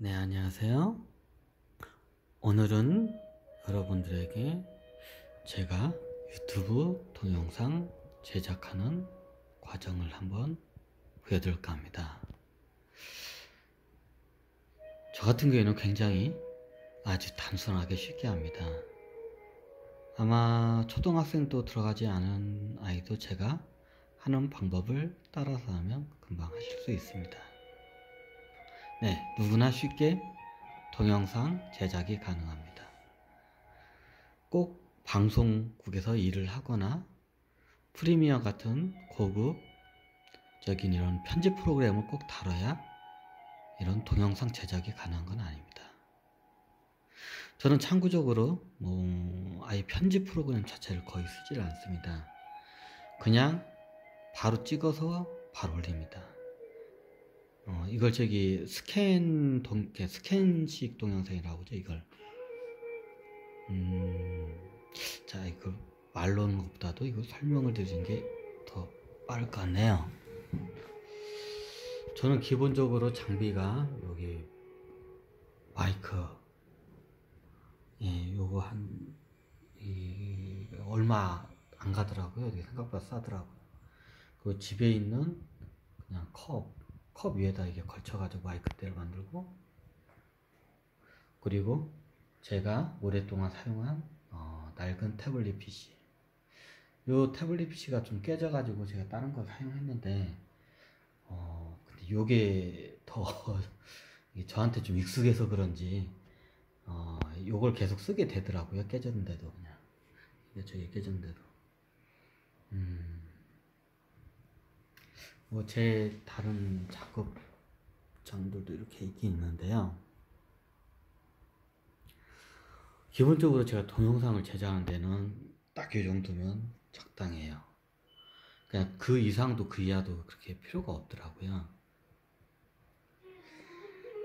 네, 안녕하세요. 오늘은 여러분들에게 제가 유튜브 동영상 제작하는 과정을 한번 보여드릴까 합니다. 저 같은 경우에는 굉장히 아주 단순하게 쉽게 합니다. 아마 초등학생도 들어가지 않은 아이도 제가 하는 방법을 따라서 하면 금방 하실 수 있습니다. 네, 누구나 쉽게 동영상 제작이 가능합니다. 꼭 방송국에서 일을 하거나 프리미어 같은 고급적인 이런 편집 프로그램을 꼭 다뤄야 이런 동영상 제작이 가능한 건 아닙니다. 저는 참고적으로 아예 편집 프로그램 자체를 거의 쓰질 않습니다. 그냥 바로 찍어서 바로 올립니다. 이걸 스캔식 동영상이라고 하죠, 이걸. 자, 이거 말로는 것보다도 이거 설명을 드리는 게 더 빠를 것 같네요. 저는 기본적으로 장비가 여기 마이크, 요거 얼마 안 가더라고요. 생각보다 싸더라고요. 그 집에 있는 그냥 컵 위에다 이게 걸쳐가지고 마이크대를 만들고, 그리고 제가 오랫동안 사용한 낡은 태블릿 PC. 요 태블릿 PC가 좀 깨져가지고 제가 다른 걸 사용했는데, 근데 요게 더 저한테 좀 익숙해서 그런지, 요걸 계속 쓰게 되더라고요. 깨졌는데도 그냥. 저게 깨졌는데도. 제 다른 작업장들도 이렇게 있긴 있는데요. 기본적으로 제가 동영상을 제작하는 데는 딱 이 정도면 적당해요. 그냥 그 이상도 그 이하도 그렇게 필요가 없더라고요.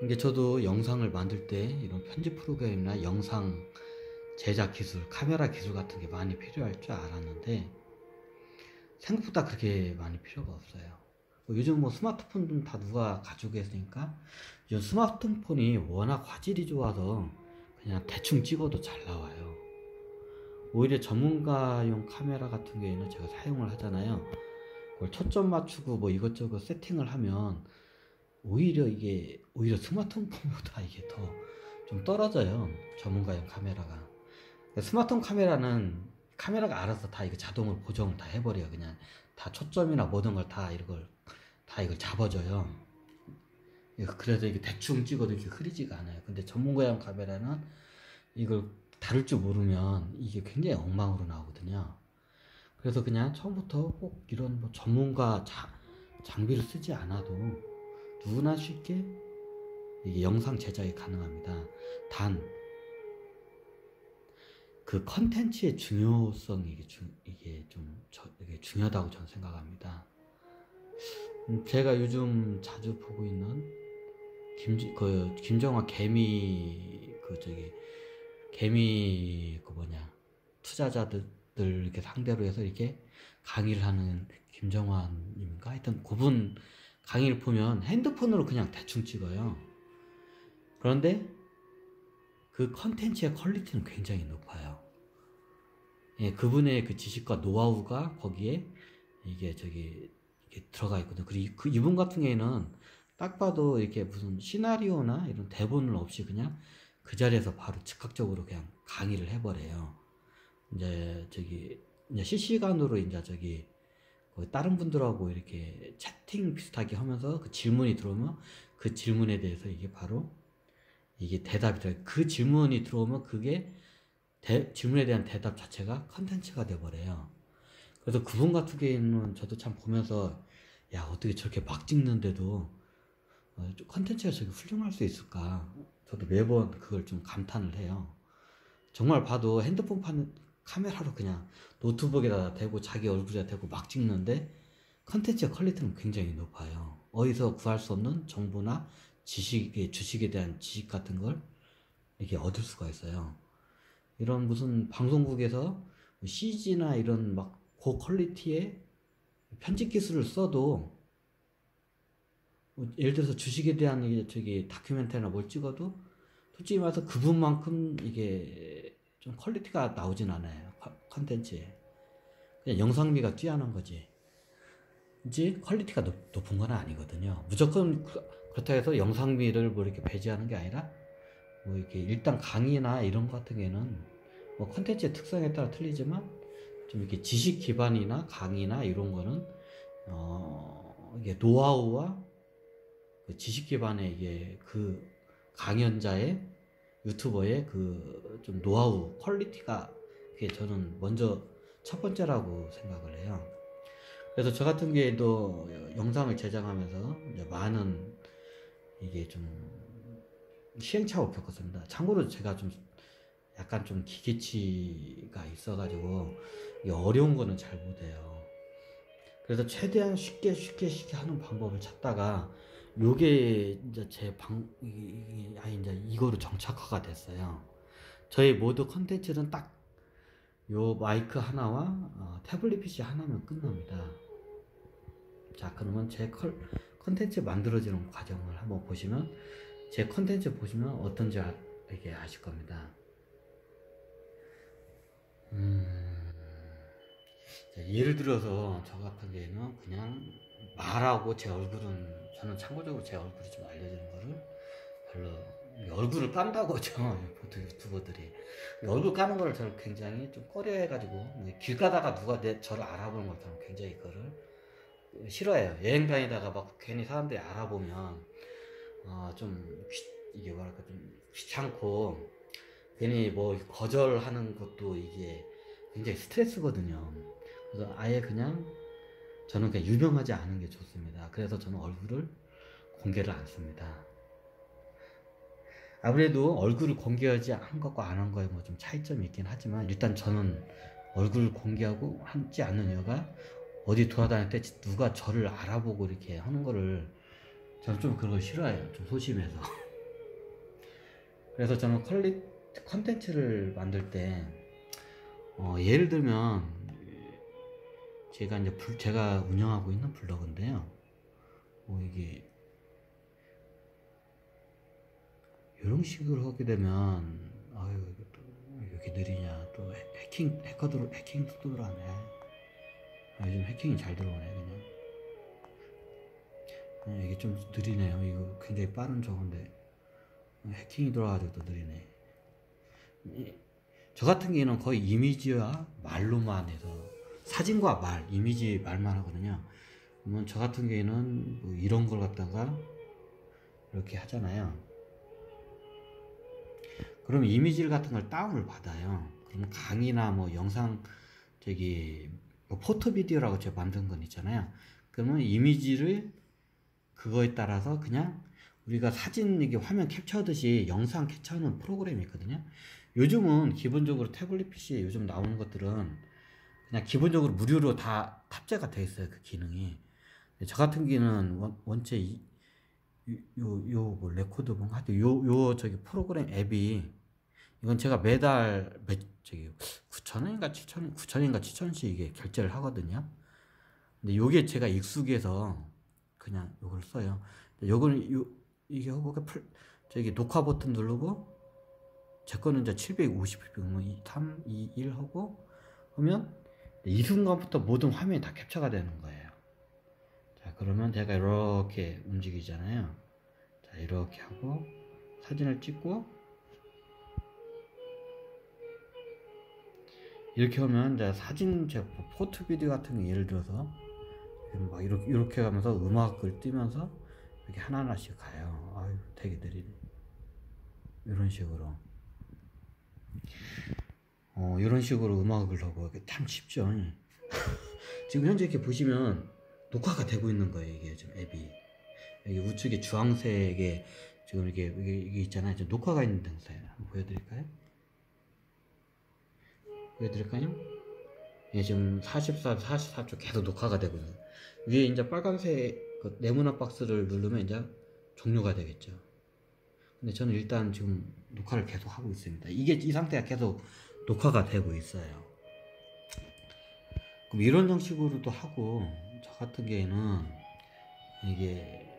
이게 저도 영상을 만들 때 이런 편집 프로그램이나 영상 제작 기술, 카메라 기술 같은 게 많이 필요할 줄 알았는데 생각보다 그렇게 많이 필요가 없어요. 요즘 스마트폰은 다 누가 가지고 있으니까 요즘 스마트폰이 워낙 화질이 좋아서 그냥 대충 찍어도 잘 나와요. 오히려 전문가용 카메라 같은 경우에는 제가 사용을 하잖아요. 그걸 초점 맞추고 이것저것 세팅을 하면 오히려 스마트폰보다 이게 더 좀 떨어져요. 전문가용 카메라가. 스마트폰 카메라가 알아서 다 이거 자동으로 고정을 다 해버려요. 그냥 다 초점이나 모든 걸 다 이걸 잡아줘요. 그래서 이게 대충 찍어도 이렇게 흐리지가 않아요. 근데 전문가용 카메라는 이걸 다룰 줄 모르면 이게 굉장히 엉망으로 나오거든요. 그래서 그냥 처음부터 꼭 이런 전문가 장비를 쓰지 않아도 누구나 쉽게 이게 영상 제작이 가능합니다. 단, 그 컨텐츠의 중요성이 이게 중요하다고 저는 생각합니다. 제가 요즘 자주 보고 있는 김정화 투자자들 이렇게 상대로 해서 이렇게 강의를 하는 김정환님인가? 하여튼 그분 강의를 보면 핸드폰으로 그냥 대충 찍어요. 그런데 그 컨텐츠의 퀄리티는 굉장히 높아요. 그분의 그 지식과 노하우가 거기에 이게 들어가 있거든요. 그리고 이분 같은 경우에는 딱 봐도 이렇게 무슨 시나리오나 이런 대본을 없이 그냥 그 자리에서 바로 즉각적으로 그냥 강의를 해버려요. 이제 실시간으로 다른 분들하고 이렇게 채팅 비슷하게 하면서 그 질문이 들어오면 그 질문에 대해서 이게 바로 이게 대답이 돼요. 그 질문이 들어오면 그게 질문에 대한 대답 자체가 컨텐츠가 돼버려요. 그래서 그분 같은 경우에는 저도 참 보면서 야, 어떻게 저렇게 막 찍는데도 컨텐츠가 저렇게 훌륭할 수 있을까? 저도 매번 그걸 좀 감탄을 해요. 정말 봐도 핸드폰 카메라로 그냥 노트북에다 대고 자기 얼굴에다 대고 막 찍는데 컨텐츠의 퀄리티는 굉장히 높아요. 어디서 구할 수 없는 정보나 주식에 대한 지식 같은 걸 이렇게 얻을 수가 있어요. 이런 무슨 방송국에서 CG나 이런 고퀄리티의 편집 기술을 써도 예를 들어서 주식에 대한 저기 다큐멘터리나 뭘 찍어도 솔직히 말해서 그분만큼 이게 좀 퀄리티가 나오진 않아요. 컨텐츠에. 그냥 영상미가 뛰어난 거지. 이제 퀄리티가 높은 건 아니거든요. 무조건 그렇다고 해서 영상미를 뭐 이렇게 배제하는 게 아니라 뭐 이렇게 일단 강의나 이런 거 같은 경우에는 뭐 컨텐츠의 특성에 따라 틀리지만 좀 이렇게 지식 기반이나 강의나 이런 거는 이게 노하우와 그 지식 기반의 이게 그 강연자의 유튜버의 그 좀 노하우 퀄리티가 그게 저는 먼저 첫 번째라고 생각을 해요. 그래서 저 같은 경우에도 영상을 제작하면서 이제 많은 이게 좀 시행착오를 겪었습니다. 참고로 제가 좀 약간 좀 기계치가 있어가지고 어려운 거는 잘 못해요. 그래서 최대한 쉽게 하는 방법을 찾다가 요게 이제 이제 이거로 정착화가 됐어요. 저희 모두 컨텐츠는 딱 요 마이크 하나와 태블릿 PC 하나면 끝납니다. 자, 그러면 제 컨텐츠 만들어지는 과정을 한번 보시면 제 컨텐츠 보시면 어떤지 되게 아실 겁니다. 자, 예를 들어서 저 같은 경우에는 그냥 말하고 제 얼굴은 저는 참고적으로 제 얼굴이 좀 알려지는 거를 별로 얼굴을 깐다고 저 보통 유튜버들이 얼굴 까는 거를 저는 굉장히 좀 꺼려해가지고 길 가다가 누가 저를 알아보는 걸 저는 굉장히 그거를 싫어해요. 여행 다니다가 막 괜히 사람들이 알아보면 좀 이게 뭐랄까 좀 귀찮고 괜히 뭐 거절하는 것도 이게 굉장히 스트레스거든요. 그래서 아예 그냥 저는 그냥 유명하지 않은 게 좋습니다. 그래서 저는 얼굴을 공개를 안 씁니다. 아무래도 얼굴을 공개하지 한 것과 안 한 거에 뭐 좀 차이점이 있긴 하지만 일단 저는 얼굴을 공개하고 하지 않는 이유가 어디 돌아다닐 때 누가 저를 알아보고 이렇게 하는 거를 저는 좀 그런 걸 싫어해요. 좀 소심해서. 그래서 저는 컨텐츠를 만들 때 예를 들면 제가 운영하고 있는 블로그인데요. 뭐 이게 이런 식으로 하게 되면 아유 이거 또 이렇게 느리냐 또 해킹도 들어가네. 요즘 해킹이 잘 들어오네 그냥 이게 좀 느리네요. 이거 굉장히 빠른 저건데 해킹이 들어가지고 또 느리네. 저 같은 경우는 거의 이미지와 말로만 해서 사진과 이미지 말만 하거든요. 그러면 저 같은 경우에는 뭐 이런 걸 갖다가 이렇게 하잖아요. 그럼 이미지 같은 걸 다운을 받아요. 그러면 강의나 뭐 영상 뭐 포토 비디오라고 제가 만든 건 있잖아요. 그러면 이미지를 그거에 따라서 그냥 우리가 사진 이게 화면 캡처하듯이 영상 캡처하는 프로그램이 있거든요. 요즘은 기본적으로 태블릿 PC에 요즘 나오는 것들은 그냥 기본적으로 무료로 다 탑재가 되어 있어요. 그 기능이. 저 같은 경우는 원체 뭐 레코드 뭔가 하여튼 저기 프로그램 앱이 이건 제가 매달 9,000원인가 7,000원씩 이게 결제를 하거든요. 근데 요게 제가 익숙해서 그냥 요걸 써요. 이게 하고 저기 녹화 버튼 누르고 제 거는 이제 750p 3, 2, 1 하고 하면 이 순간부터 모든 화면이 다 캡처가 되는 거예요. 자, 그러면 제가 이렇게 움직이잖아요. 자, 이렇게 하고 사진을 찍고 이렇게 하면 이제 제 포토 비디오 같은 거 예를 들어서 막 이렇게 가면서 음악을 띄면서 이렇게 하나하나씩 가요. 아유, 되게 느리네. 이런 식으로. 이런 식으로 음악을 하고 참 쉽죠. 지금 현재 이렇게 보시면 녹화가 되고 있는 거예요. 이게 지금 앱이 여기 우측에 주황색에 지금 이게 있잖아요. 지금 녹화가 있는 등사예요. 한번 보여드릴까요? 예, 지금 44초 계속 녹화가 되고 있는. 위에 이제 빨간색 그 네모난 박스를 누르면 이제 종료가 되겠죠. 근데 저는 일단 지금 녹화를 계속 하고 있습니다. 이 상태가 계속 녹화가 되고 있어요. 그럼 이런 형식으로도 하고, 저 같은 경우에는 이게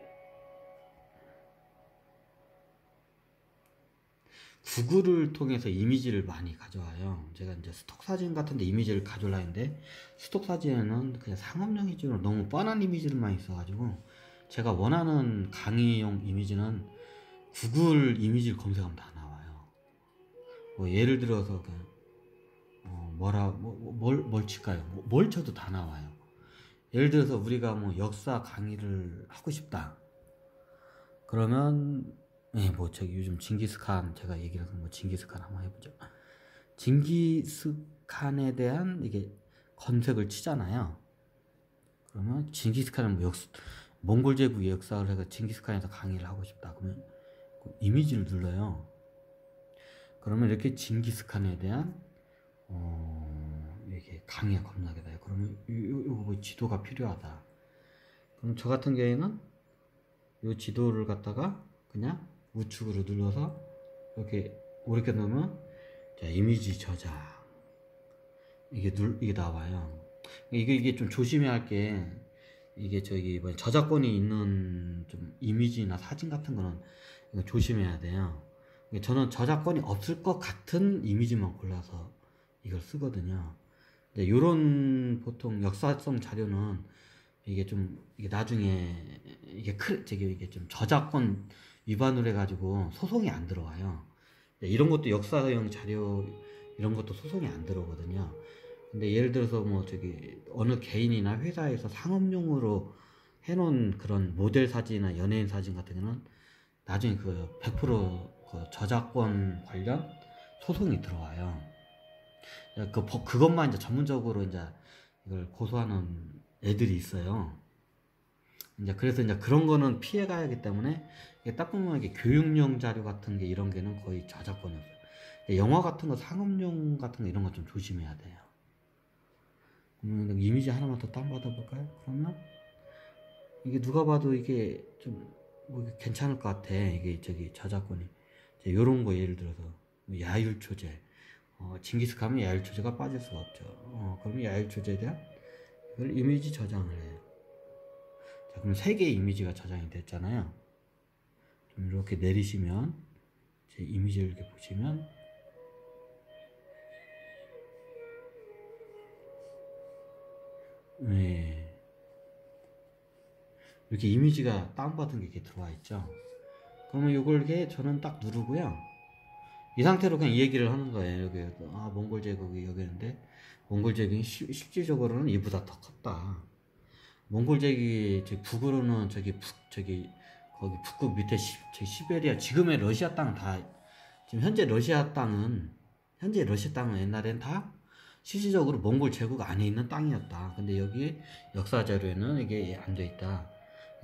구글을 통해서 이미지를 많이 가져와요. 제가 이제 스톡 사진 같은데 이미지를 가져올라 했는데 스톡 사진에는 그냥 상업용 위주로 너무 뻔한 이미지를 많이 있어가지고 제가 원하는 강의용 이미지는 구글 이미지를 검색하면 다 나와요. 뭐 예를 들어서 그냥 뭘 칠까요? 뭘 쳐도 다 나와요. 예를 들어서 우리가 뭐 역사 강의를 하고 싶다. 그러면 뭐 저기 요즘 징기스칸 제가 얘기를 해서 뭐 징기스칸 한번 해보죠. 징기스칸에 대한 이게 검색을 치잖아요. 그러면 징기스칸은 뭐 몽골 제국의 역사를 해서 징기스칸에서 강의를 하고 싶다. 그러면 이미지를 눌러요. 그러면 이렇게 징기스칸에 대한 이게 강의가 겁나게 돼요. 그러면 요 지도가 필요하다. 그럼 저 같은 경우에는 이 지도를 갖다가 그냥 우측으로 눌러서 이렇게 놓으면 자, 이미지 저장 이게 나와요. 이게 좀 조심해야 할 게 이게 저기 뭐 저작권이 있는 좀 이미지나 사진 같은 거는 이거 조심해야 돼요. 저는 저작권이 없을 것 같은 이미지만 골라서 이걸 쓰거든요. 근데 요런 보통 역사성 자료는 이게 나중에 이게 좀 저작권 위반을 해가지고 소송이 안 들어와요. 이런 것도 역사형 자료 이런 것도 소송이 안 들어오거든요. 근데 예를 들어서 뭐 저기 어느 개인이나 회사에서 상업용으로 해놓은 그런 모델 사진이나 연예인 사진 같은 경우는 나중에 그 100%그 저작권 관련 소송이 들어와요. 그것만 이제 전문적으로 이제 이걸 고소하는 애들이 있어요. 이제 그래서 이제 그런 거는 피해 가야 하기 때문에 이게 딱 보면 이게 교육용 자료 같은 게 이런 게는 거의 저작권이 없어요. 영화 같은 거 상업용 같은 거 이런 거 좀 조심해야 돼요. 이미지 하나만 더 다운받아 볼까요? 그러면 이게 누가 봐도 이게 좀 뭐 괜찮을 것 같아. 이게 저기 저작권이 이런 거 예를 들어서 야율초제 징기스칸은 야율초제가 빠질 수가 없죠. 그러면 야율초제에 대한 이걸 이미지 저장을 해요. 자, 그럼 3개의 이미지가 저장이 됐잖아요. 좀 이렇게 내리시면 제 이미지를 이렇게 보시면 네. 이렇게 이미지가 다운받은 게 이렇게 들어와 있죠. 그러면 이걸 이렇게 저는 딱 누르고요. 이 상태로 그냥 이 얘기를 하는 거예요. 여기 몽골 제국이 여기인데 몽골 제국이 실질적으로는 이보다 더 컸다. 몽골 제국이 북으로는 거기 북극 밑에 시베리아 지금의 러시아 땅 다 지금 현재 러시아 땅은 옛날엔 다 실질적으로 몽골 제국 안에 있는 땅이었다. 근데 여기 역사 자료에는 이게 안 돼 있다.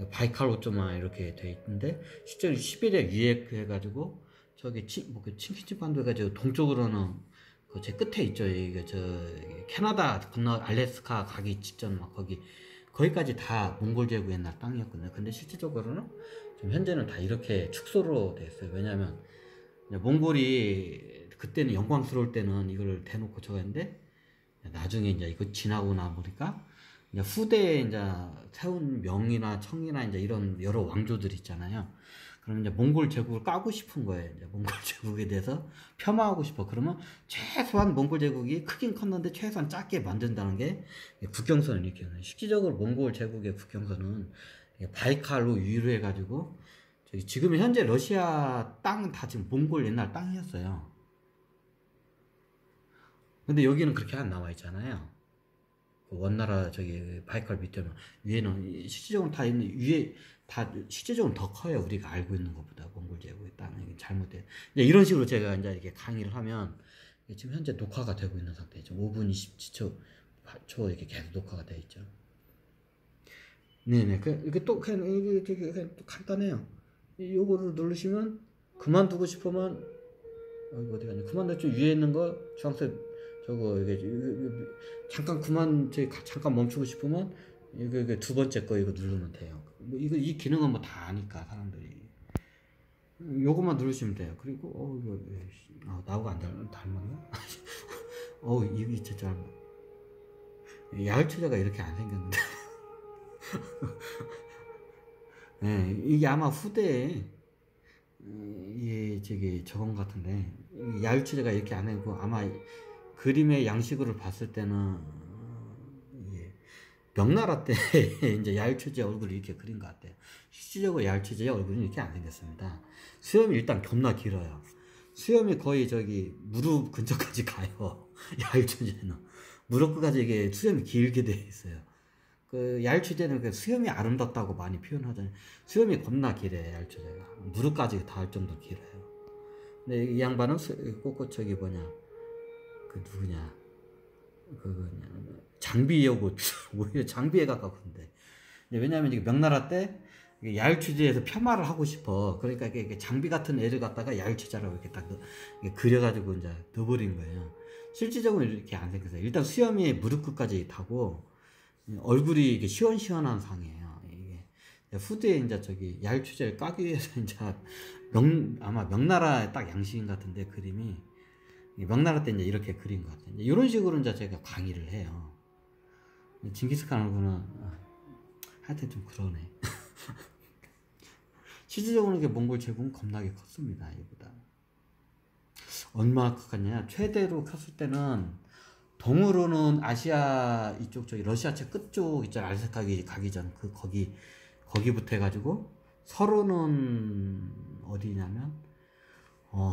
바이칼 5.1 이렇게 돼 있는데 실제로 시베리아 위에 해가지고 저기 칭키치 반도 해가지고 동쪽으로는 그 제 끝에 있죠. 이게 캐나다 건너 알래스카 가기 직전 막 거기까지 다 몽골 제국 옛날 땅이었거든요. 근데 실질적으로는 지금 현재는 다 이렇게 축소로 됐어요. 왜냐하면 몽골이 그때는 영광스러울 때는 이걸 대놓고 저거 했는데 나중에 이제 이거 지나고 나 보니까 이제 후대에 이제 세운 명이나 청이나 이제 이런 여러 왕조들 있잖아요. 그러면 이제 몽골 제국을 까고 싶은 거예요. 이제 몽골 제국에 대해서 폄하하고 싶어. 그러면 최소한 몽골 제국이 크긴 컸는데 최소한 작게 만든다는 게 국경선을 일으켜요. 실질적으로 몽골 제국의 국경선은 바이칼로 위로 해가지고 지금 현재 러시아 땅은 다 지금 몽골 옛날 땅이었어요. 근데 여기는 그렇게 안 나와 있잖아요. 원나라 바이칼 밑에는 위에는 실질적으로 다 있는 위에 다 실질적으로 더 커요. 우리가 알고 있는 것보다 몽골 제국의 땅이 잘못돼. 이런 식으로 제가 이제 이렇게 강의를 하면 지금 현재 녹화가 되고 있는 상태죠. 5분 27초 이렇게 계속 녹화가 되어 있죠. 네네. 이게 또 그냥 또 간단해요. 요거를 누르시면 그만두고 싶으면 어디 가냐? 그만뒀죠. 위에 있는 거 주황색 이게 잠깐 잠깐 멈추고 싶으면 이거 두 번째 거 이거 누르면 돼요. 이 기능은 뭐 다 아니까 사람들이 요것만 누르시면 돼요. 그리고 이거 나하고 안 닮았나? 이게 진짜 야열초제가 이렇게 안 생겼는데. 네, 이게 아마 후대에 이 저기 저건 같은데 이 야유추제가 이렇게 안 되고 아마 그림의 양식으로 봤을 때는 이게 명나라 때 이제 야유추제 얼굴이 이렇게 그린 것 같아요. 실질적으로 야유추제의 얼굴은 이렇게 안 생겼습니다. 수염이 일단 겁나 길어요. 수염이 거의 저기 무릎 근처까지 가요. 야유추제는 무릎까지 이게 수염이 길게 돼 있어요. 그 야유추제는 그 수염이 아름답다고 많이 표현하잖아요. 수염이 겁나 길어요. 야유추제가 무릎까지 닿을 정도 길어요. 근데 이 양반은 꼭꼭 저기 뭐냐 그 누구냐 그 장비여고 오히려 장비에 가깝던데. 왜냐하면 이게 명나라 때 야유추제에서 폄하를 하고 싶어. 그러니까 이게 장비 같은 애를 갖다가 야유추제라고 이렇게 딱 그려가지고 이제 넣어버린 거예요. 실질적으로 이렇게 안 생겼어요. 일단 수염이 무릎 끝까지 타고 얼굴이 이게 시원시원한 상이에요. 이게 후대에 이제 저기 야유추제를 까기 위해서 이제 아마 명나라 딱 양식인 같은데 그림이 명나라 때 이제 이렇게 그린 것 같아요. 이런 식으로 이제 제가 강의를 해요. 징기스칸 얼굴은 하여튼 좀 그러네. 실질적으로 이게 몽골 제국은 겁나게 컸습니다. 이보다 얼마나 컸냐? 최대로 컸을 때는 동으로는 아시아 이쪽 저기 러시아 쪽 끝쪽 있잖아. 알세카기 가기 전 그 거기부터 해가지고 서로는 어디냐면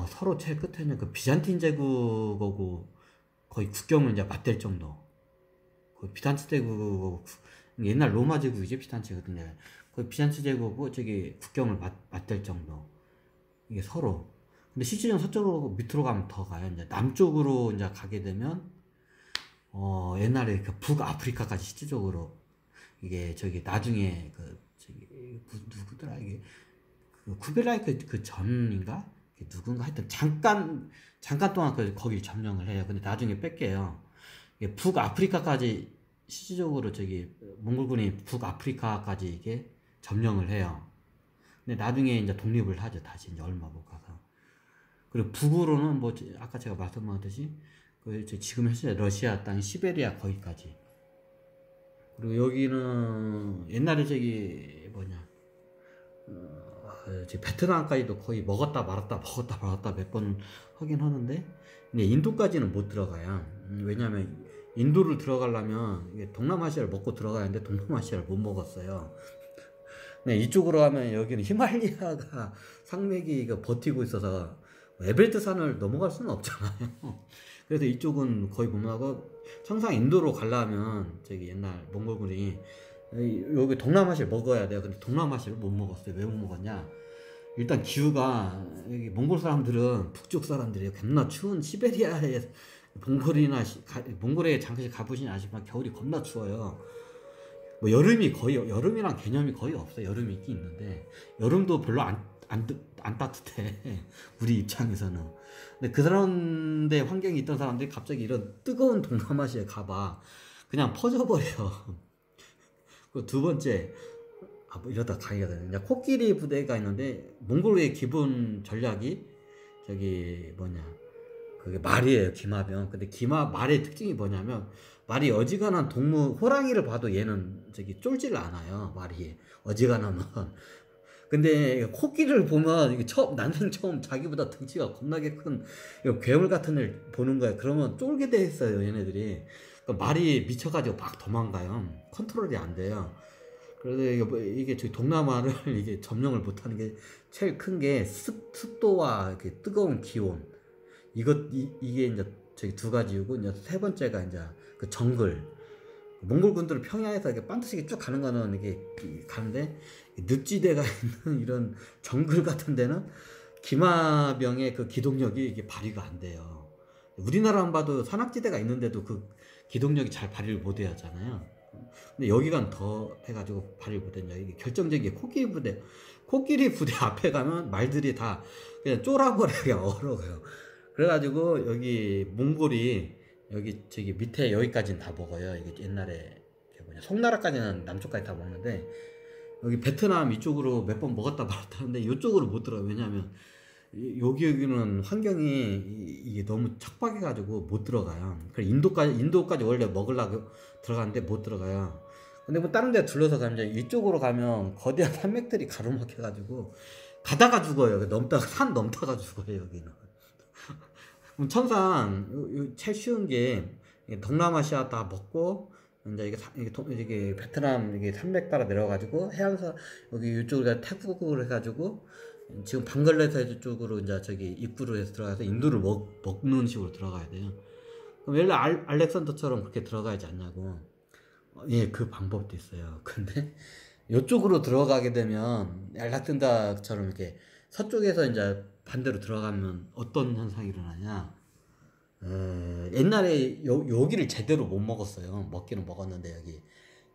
서로 제일 끝에는 그 비잔틴 제국하고 거의 국경을 이제 맞댈 정도. 그 비잔트 제국하고 옛날 로마 제국이지 비잔트거든요. 그 비잔트 제국하고 저기 국경을 맞댈 정도. 이게 서로. 근데 실질적으로 서쪽으로 밑으로 가면 더 가요. 이제 남쪽으로 이제 가게 되면 옛날에 그 북아프리카까지 실질적으로 이게 저기 나중에 그 저기 누구더라 이게 그 쿠벨라이 그 전인가 누군가 하여튼 잠깐 동안 거길 점령을 해요. 근데 나중에 뺏겨요. 이게 북아프리카까지 실질적으로 저기 몽골군이 북아프리카까지 이게 점령을 해요. 근데 나중에 이제 독립을 하죠. 다시 이제 얼마 못 가서. 그리고 북으로는 뭐 아까 제가 말씀하듯이 그 지금 현재 러시아 땅 시베리아 거기까지. 그리고 여기는 옛날에 저기 뭐냐 베트남까지도 거의 먹었다 말았다 몇 번 하긴 하는데 근데 인도까지는 못 들어가요. 왜냐하면 인도를 들어가려면 이게 동남아시아를 먹고 들어가야 하는데 동남아시아를 못 먹었어요. 근데 이쪽으로 가면 여기는 히말리아가 산맥이 버티고 있어서 에베레스트 산을 넘어갈 수는 없잖아요. 그래서 이쪽은 거의 못 나가고 항상 인도로 가려면 저기 옛날 몽골군이 여기 동남아시아를 먹어야 돼요. 근데 동남아시아를 못 먹었어요. 왜 못 먹었냐? 일단 기후가 여기 몽골 사람들은 북쪽 사람들이 겁나 추운 시베리아에 몽골에 잠시 가보시면 아시지만 겨울이 겁나 추워요. 뭐 여름이랑 개념이 거의 없어요. 여름이 있긴 있는데 여름도 별로 안 따뜻해. 우리 입장에서는. 근데 그런데 환경이 있던 사람들이 갑자기 이런 뜨거운 동남아시아에 가봐. 그냥 퍼져버려. 그 두 번째, 뭐 이러다 강의가 되네. 코끼리 부대가 있는데, 몽골의 기본 전략이, 저기, 그게 말이에요, 기마병. 근데 말의 특징이 뭐냐면, 말이 어지간한 호랑이를 봐도 얘는 쫄지를 않아요, 말이. 어지간하면. 근데 코끼리를 보면 이게 난생 처음 자기보다 등치가 겁나게 큰 괴물 같은 애를 보는 거야. 그러면 쫄게 돼 있어요, 얘네들이. 그러니까 말이 미쳐가지고 막 도망가요. 컨트롤이 안 돼요. 그래서 이게 저기 동남아를 이게 점령을 못하는 게 제일 큰 게 습도와 이렇게 뜨거운 기온. 이게 이제 저기 두 가지이고 이제 세 번째가 이제 그 정글. 몽골군들을 평야에서 이렇게 반드시 쭉 가는 거는 이게 가는데 늪지대가 있는 이런 정글 같은 데는 기마병의 그 기동력이 이게 발휘가 안 돼요. 우리나라만 봐도 산악지대가 있는데도 그 기동력이 잘 발휘를 못 해야 하잖아요. 근데 여기가 더 해가지고 발휘를 못 했냐. 이게 결정적인 게 코끼리 부대 앞에 가면 말들이 다 그냥 쫄아버리게 얼어요. 그래가지고 여기 몽골이 여기 저기 밑에 여기까지는 다 먹어요. 이게 옛날에 송나라까지는 남쪽까지 다 먹는데 여기 베트남 이쪽으로 몇 번 먹었다 말았다 하는데 이쪽으로 못 들어요. 왜냐하면 여기는 환경이 이게 너무 척박해가지고 못 들어가요. 그래서 인도까지 원래 먹으려고 들어가는데 못 들어가요. 근데 뭐 다른 데 둘러서 가면 이쪽으로 가면 거대한 산맥들이 가로막혀가지고 가다가 죽어요. 넘다가 산 넘다가 죽어요 여기는. 그럼 천상 제일 쉬운 게 동남아시아 다 먹고 이제 이게 베트남 이게 산맥 따라 내려가지고 해안서 여기 이쪽으로 태국으로 해가지고 지금 방글라데시 쪽으로 이제 저기 입구로 해서 들어가서 인도를 먹는 식으로 들어가야 돼요. 그럼 원래 알렉산더처럼 그렇게 들어가야지 않냐고. 예, 그 방법도 있어요. 근데 이쪽으로 들어가게 되면 알렉산더처럼 이렇게 서쪽에서 이제 반대로 들어가면 어떤 현상이 일어나냐? 옛날에 여기를 제대로 못 먹었어요. 먹기는 먹었는데 여기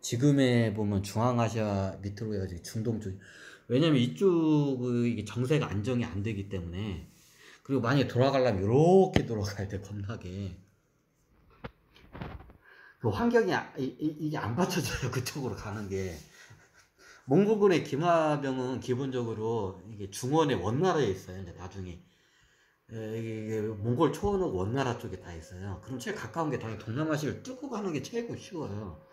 지금에 보면 중앙아시아 밑으로 해가지고 중동 쪽. 왜냐면 이쪽이 이게 정세가 안정이 안 되기 때문에. 그리고 만약에 돌아가려면 이렇게 돌아가야 돼. 겁나게 그 환경이 이게 안 받쳐져요. 그쪽으로 가는 게. 몽골군의 김하병은 기본적으로 이게 중원의 원나라에 있어요. 이제 나중에 이게 몽골 초원은 원나라 쪽에 다 있어요. 그럼 제일 가까운 게 당연히 동남아시아를 뚫고 가는 게 최고 쉬워요.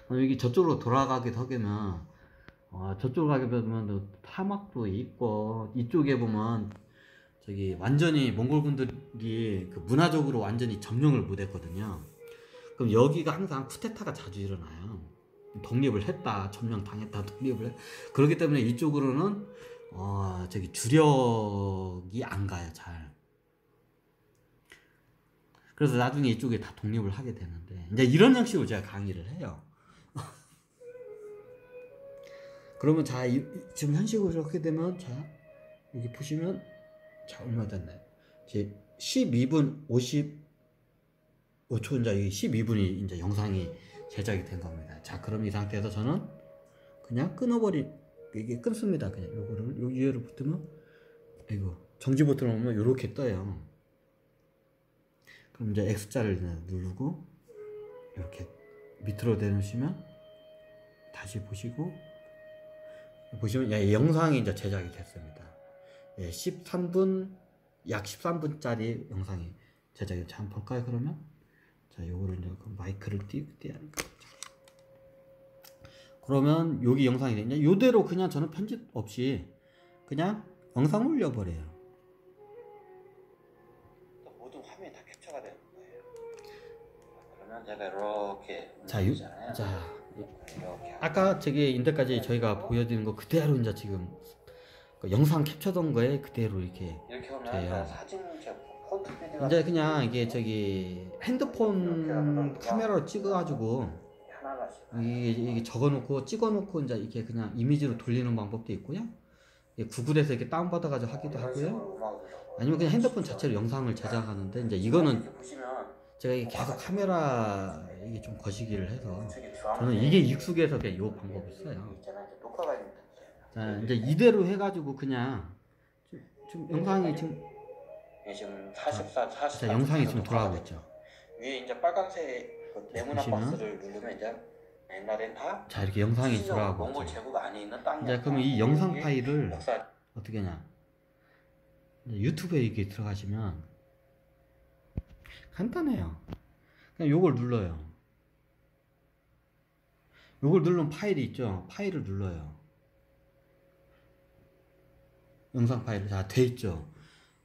그럼 여기 저쪽으로 돌아가게 되면 저쪽으로 가게 되면 사막도 있고 이쪽에 보면 저기 완전히 몽골군들이 그 문화적으로 완전히 점령을 못했거든요. 그럼 여기가 항상 쿠데타가 자주 일어나요. 독립을 했다, 점령당했다, 그렇기 때문에 이쪽으로는 저기 주력이 안 가요, 잘. 그래서 나중에 이쪽에 다 독립을 하게 되는데 이제 이런 형식으로 제가 강의를 해요. 그러면 자 지금 현식으로 이렇게 되면 자 여기 보시면 자 얼마 됐나요? 이제 12분 55초 이제 12분이 이제 영상이 제작이 된 겁니다. 자 그럼 이 상태에서 저는 그냥 이게 끊습니다. 그냥 요거를 요 위에로 붙으면 이거 정지 버튼을 누르면 요렇게 떠요. 그럼 이제 X자를 누르고 이렇게 밑으로 내놓으시면 다시 보시면 영상이 이제 제작이 됐습니다. 예, 약 13분짜리 영상이 제작이. 자, 한번 볼까요, 그러면? 자, 요거를 이제 마이크를 띄야 하니까. 그러면 여기 영상이 되냐? 요대로 그냥 저는 편집 없이 그냥 영상을 올려버려요. 모든 화면이 다 캡처가 되는 거예요. 그러면 제가 이렇게 이렇게 아까 저기 인데까지 저희가 보여드린 거 그대로 이제 지금 그 영상 캡처된 거에 그대로 이렇게 돼요. 이제 그냥 이게 저기 핸드폰 카메라로 찍어가지고 이게 적어놓고 찍어놓고 이제 이렇게 그냥 이미지로 돌리는 방법도 있고요. 구글에서 이렇게 다운받아가지고 하기도 하고요. 아니면 그냥 핸드폰 자체로 영상을 제작하는데 이제 이거는 제가 이게 계속 카메라 이게 좀 거시기를 해서 저는 이게 익숙해서 그냥 요 방법을 써요. 자 이제 이대로 해가지고 그냥 지금 영상이 지금 44 자, 영상이 지금 돌아가고 있죠. 위에 이제 빨간색 네모난 박스를 누르면 이제 옛날엔 다 자 이렇게 영상이 돌아가고 몽골 제국 안에 있는 땅이. 자 그러면 이 영상 파일을 어떻게 하냐? 유튜브에 이렇게 들어가시면 간단해요. 그냥 요걸 눌러요. 요걸 누르면 파일이 있죠. 파일을 눌러요. 영상 파일이 다 돼 있죠.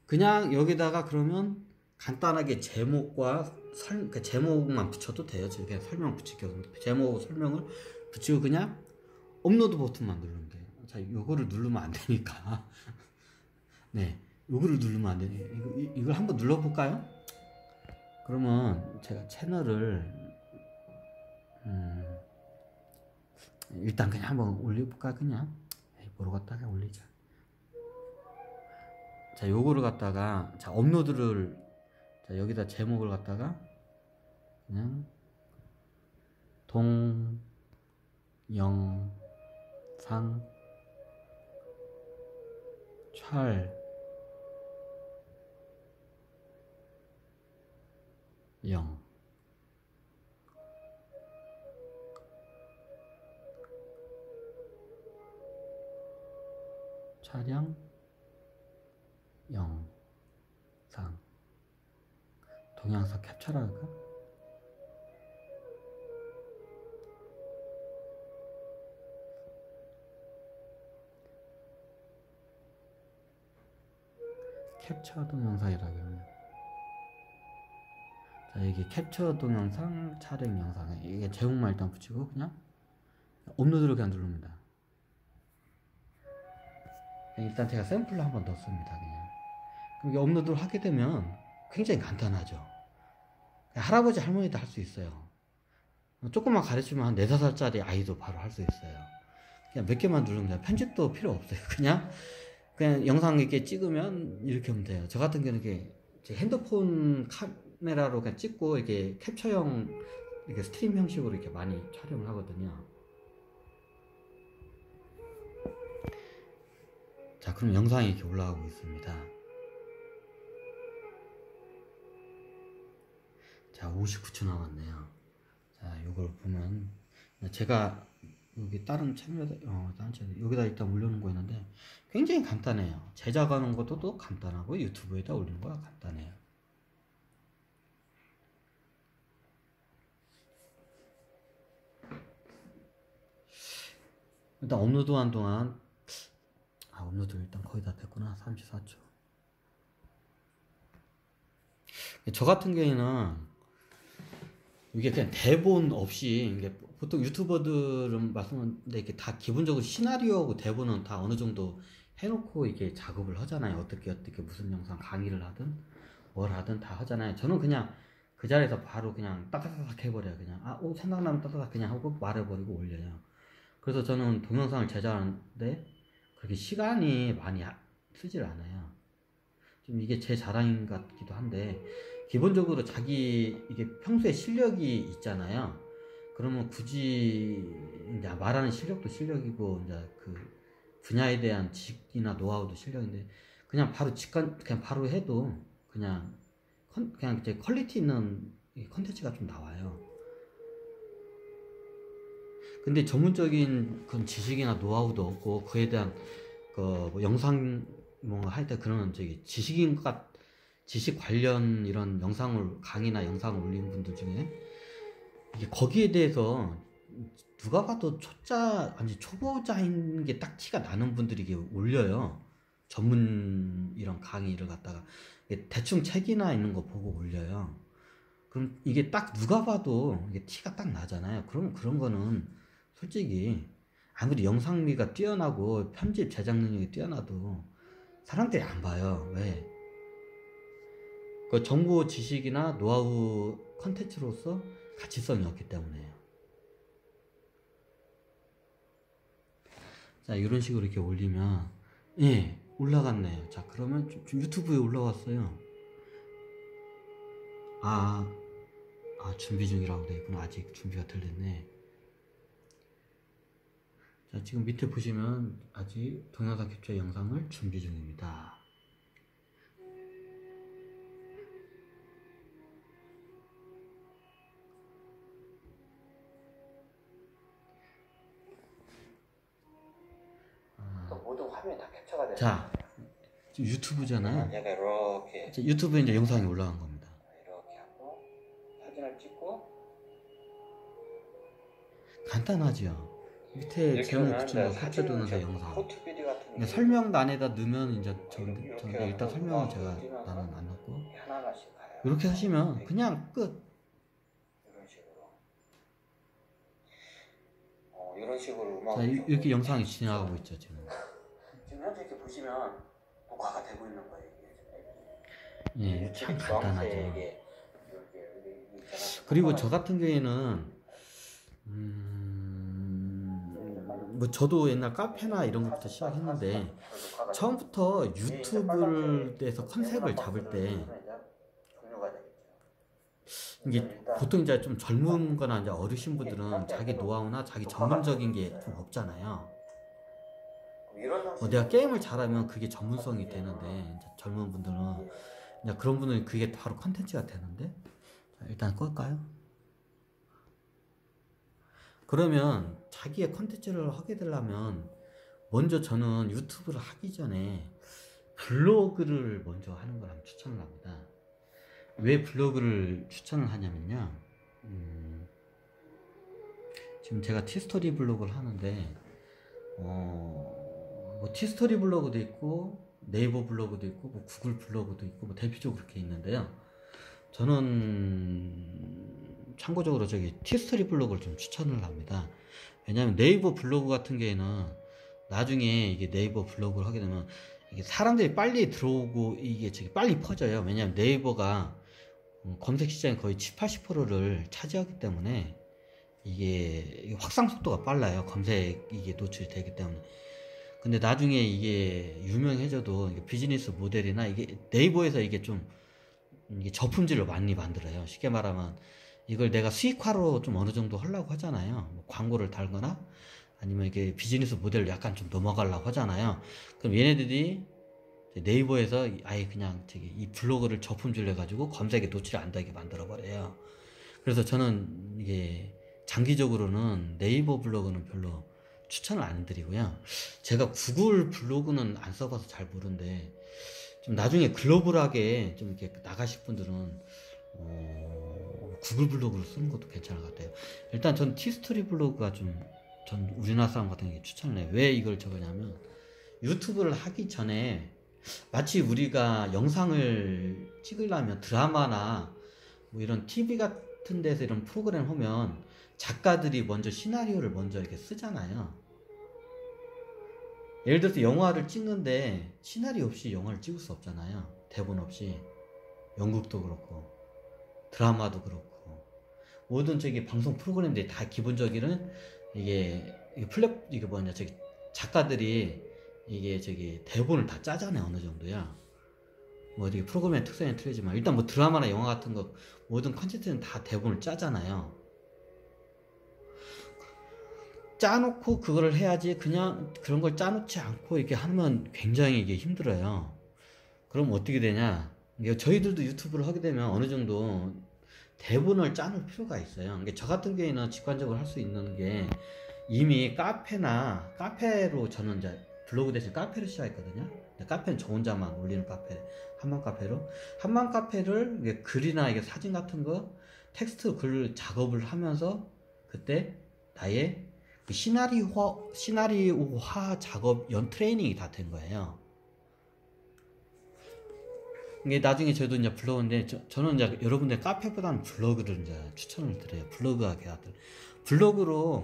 그냥 여기다가 그러면 간단하게 제목과 그 제목만 붙여도 돼요. 그냥 설명 붙이고 제목 설명을 붙이고 그냥 업로드 버튼만 누르면 돼요. 자, 요거를 누르면 안 되니까. 네, 요거를 누르면 안 되니까 이걸 한번 눌러볼까요? 그러면 제가 채널을 일단 그냥 한번 올려볼까 그냥 보러 갔다가 올리자. 자 요거를 갖다가 자 업로드를 자 여기다 제목을 갖다가 그냥 동영상 촬영 영상 동영상 캡처할까? 캡처 동영상이라고 하면. 자, 이게 캡처 동영상, 촬영 영상. 이게 제목만 일단 붙이고 그냥 업로드를 그냥 누릅니다. 일단 제가 샘플로 한번 넣습니다. 그냥. 그럼 이게 업로드를 하게 되면 굉장히 간단하죠. 할아버지 할머니도 할 수 있어요. 조금만 가르치면 한 4, 5살짜리 아이도 바로 할 수 있어요. 그냥 몇 개만 누르면 그냥 편집도 필요 없어요. 그냥 영상 이렇게 찍으면 이렇게 하면 돼요. 저 같은 경우는 이렇게 제 핸드폰 카메라로 그냥 찍고 이렇게 캡처형, 이렇게 스트림 형식으로 이렇게 많이 촬영을 하거든요. 자, 그럼 영상이 이렇게 올라가고 있습니다. 자, 59초 남았네요. 자, 요걸 보면 제가 여기 다른 채널에다 여기다 일단 올려놓은 거 있는데 굉장히 간단해요. 제작하는 것도 또 간단하고 유튜브에다 올리는 거가 간단해요. 일단 업로드 한 동안 업로드 일단 거의 다 됐구나. 34초. 저 같은 경우에는 이게 그냥 대본 없이, 이게 보통 유튜버들은 말씀하는데 이게 다 기본적으로 시나리오하고 대본은 다 어느 정도 해놓고 이게 작업을 하잖아요. 어떻게 무슨 영상 강의를 하든 뭘 하든 다 하잖아요. 저는 그냥 그 자리에서 바로 그냥 따닥따닥 해버려요. 그냥 생각나면 따닥따닥 그냥 하고 말해버리고 올려요. 그래서 저는 동영상을 제작하는데 그렇게 시간이 많이 쓰질 않아요. 좀 이게 제 자랑인 것 같기도 한데, 기본적으로 자기 이게 평소에 실력이 있잖아요. 그러면 굳이 이제 말하는 실력도 실력이고 이제 그 분야에 대한 지식이나 노하우도 실력인데 그냥 바로 그냥 바로 해도 그냥 이제 퀄리티 있는 컨텐츠가 좀 나와요. 근데 전문적인 그런 지식이나 노하우도 없고 그에 대한 뭐 영상 뭔가 할 때 그런 지식 관련 이런 영상을 강의나 영상을 올린 분들 중에 이게 거기에 대해서 누가 봐도 초보자인 게 딱 티가 나는 분들이 이게 올려요. 전문 이런 강의를 갖다가 대충 책이나 있는 거 보고 올려요. 그럼 이게 딱 누가 봐도 이게 티가 딱 나잖아요. 그럼 그런 거는 솔직히 아무리 영상미가 뛰어나고 편집 제작 능력이 뛰어나도 사람들이 안 봐요. 왜? 그 정보 지식이나 노하우 컨텐츠로서 가치성이 없기 때문에요. 자, 이런 식으로 이렇게 올리면 올라갔네요. 자, 그러면 좀 유튜브에 올라왔어요. 준비 중이라고 돼 있구나. 아직 준비가 덜 됐네. 자, 지금 밑에 보시면 아직 동영상 캡처 영상을 준비 중입니다. 모든 화면이 다 캡처가 되는 자, 지금 유튜브잖아요. 얘가 이렇게 유튜브에 이제 영상이 올라간 겁니다. 이렇게 하고 사진을 찍고 간단하죠. 밑에 제목 붙인 거 캡처 동영상 영상. 포트비디 같은 설명란에다 넣으면 이제 저인데 일단 설명은 제가 나는 안 넣고 하나하나씩 가요. 이렇게 하시면 그냥 끝. 이런 식으로 이런 식으로 음악 자, 이렇게 영상이 진행하고 있죠 지금. 지금 현재 이렇게 보시면 녹화가 되고 있는 거예요. 예, 참 간단하죠. 이게 그리고 저 같은 경우에는 뭐 저도 옛날 카페나 이런 것부터 시작했는데 처음부터 유튜브를 대해서 컨셉을 잡을 때 이게 보통 이제 좀 젊은 거나 이제 어르신 분들은 자기 노하우나 자기 전문적인 게 좀 없잖아요. 내가 게임을 잘하면 그게 전문성이 되는데 이제 젊은 분들은 이제 그런 분들은 그게 바로 컨텐츠가 되는데, 자, 일단 끌까요? 그러면 자기의 컨텐츠를 하게 되려면 먼저 저는 유튜브를 하기 전에 블로그를 먼저 하는 걸 추천을 합니다. 왜 블로그를 추천을 하냐면요, 지금 제가 티스토리 블로그를 하는데 뭐 티스토리 블로그도 있고 네이버 블로그도 있고 뭐 구글 블로그도 있고 뭐 대표적으로 그렇게 있는데요. 저는 참고적으로 저기 티스토리 블로그를 좀 추천을 합니다. 왜냐하면 네이버 블로그 같은 경우에는 나중에 이게 네이버 블로그를 하게 되면 이게 사람들이 빨리 들어오고 이게 저기 빨리 퍼져요. 왜냐하면 네이버가 검색 시장의 거의 70~80%를 차지하기 때문에 이게 확산 속도가 빨라요. 검색 이게 노출이 되기 때문에. 근데 나중에 이게 유명해져도 이게 비즈니스 모델이나 이게 네이버에서 이게 좀 이게 저품질로 많이 만들어요. 쉽게 말하면 이걸 내가 수익화로 좀 어느 정도 하려고 하잖아요. 뭐 광고를 달거나 아니면 이게 비즈니스 모델로 약간 좀 넘어가려고 하잖아요. 그럼 얘네들이 네이버에서 아예 그냥 저기 이 블로그를 저품질로 해가지고 검색에 노출이 안 되게 만들어 버려요. 그래서 저는 이게 장기적으로는 네이버 블로그는 별로 추천을 안 드리고요. 제가 구글 블로그는 안 써봐서 잘 모르는데 좀 나중에 글로벌하게 좀 이렇게 나가실 분들은 구글 블로그를 쓰는 것도 괜찮을 것 같아요. 일단 전 티스토리 블로그가 전 우리나라 사람 같은 게 추천을 해요. 왜 이걸 적으냐면 유튜브를 하기 전에 마치 우리가 영상을 찍으려면 드라마나 뭐 이런 TV 같은 데서 이런 프로그램 하면 작가들이 먼저 시나리오를 먼저 이렇게 쓰잖아요. 예를 들어서 영화를 찍는데 시나리오 없이 영화를 찍을 수 없잖아요. 대본 없이. 연극도 그렇고 드라마도 그렇고 모든 저기 방송 프로그램들이 다 기본적으로는 이게 저기 작가들이 이게 저기 대본을 다 짜잖아요. 어느 정도야. 뭐 어디 프로그램의 특성이 틀리지만 일단 뭐 드라마나 영화 같은 거 모든 컨텐츠는 다 대본을 짜잖아요. 짜놓고 그거를 해야지 그냥 그런 걸 짜놓지 않고 이렇게 하면 굉장히 이게 힘들어요. 그럼 어떻게 되냐? 저희들도 유튜브를 하게 되면 어느 정도 대본을 짜놓을 필요가 있어요. 그러니까 저 같은 경우에는 직관적으로 할 수 있는 게 이미 카페로 저는 이제 블로그 대신 카페를 시작했거든요. 카페는 저 혼자만 올리는 카페, 한만 카페를 이게 글이나 이게 사진 같은 거 텍스트 글 작업을 하면서 그때 나의 그 시나리오화 작업 트레이닝이 다 된 거예요. 이게 나중에 저도 이제 블로그인데 저는 이제 여러분들 카페보다는 블로그를 이제 추천을 드려요. 블로그로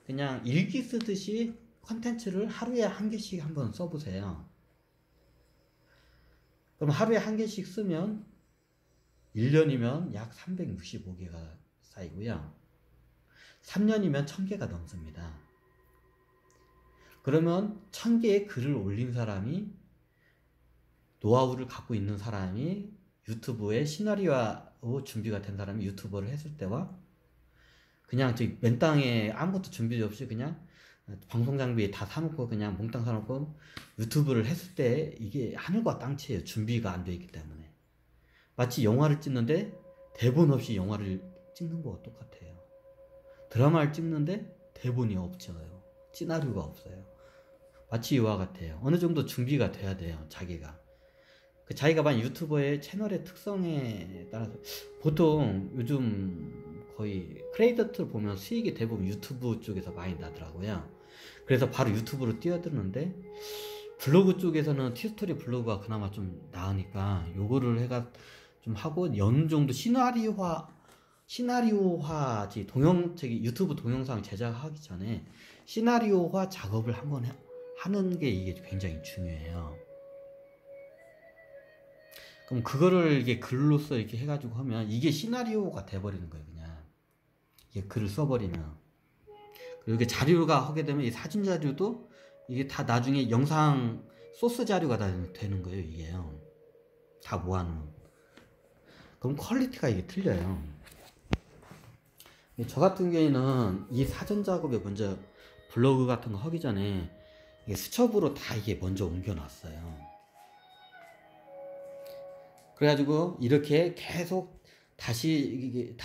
그냥 일기 쓰듯이 컨텐츠를 하루에 한 개씩 한번 써보세요. 그럼 하루에 한 개씩 쓰면 1년이면 약 365개가 쌓이고요. 3년이면 1000개가 넘습니다. 그러면 1000개의 글을 올린 사람이 노하우를 갖고 있는 사람이 유튜브에 시나리오 준비가 된 사람이 유튜버를 했을 때와 그냥 저기 맨땅에 아무것도 준비 없이 그냥 방송 장비 다 사놓고 그냥 몽땅 사놓고 유튜브를 했을 때 이게 하늘과 땅치예요. 준비가 안 돼 있기 때문에. 마치 영화를 찍는데 대본 없이 영화를 찍는 거와 똑같아요. 드라마를 찍는데 대본이 없어요. 시나리오가 없어요. 마치 이와 같아요. 어느 정도 준비가 돼야 돼요. 자기가 만약 유튜버의 채널의 특성에 따라서 보통 요즘 거의 크리에이터들 보면 수익이 대부분 유튜브 쪽에서 많이 나더라고요. 그래서 바로 유튜브로 뛰어드는데 블로그 쪽에서는 티스토리 블로그가 그나마 좀 나으니까 요거를 해가 좀 하고 어느 정도 시나리오화지 유튜브 동영상 제작하기 전에 시나리오화 작업을 한번 하는 게 이게 굉장히 중요해요. 그럼 그거를 이게 글로써 이렇게 해가지고 하면 이게 시나리오가 돼버리는 거예요. 그냥 이게 글을 써버리면. 그리고 이게 자료가 하게 되면 이 사진 자료도 이게 다 나중에 영상 소스 자료가 다 되는 거예요. 이게요. 다 모아놓은. 그럼 퀄리티가 이게 틀려요. 저 같은 경우에는 이 사전 작업에 먼저 블로그 같은 거 하기 전에 이게 수첩으로 다 이게 먼저 옮겨놨어요. 그래가지고 이렇게 계속 다시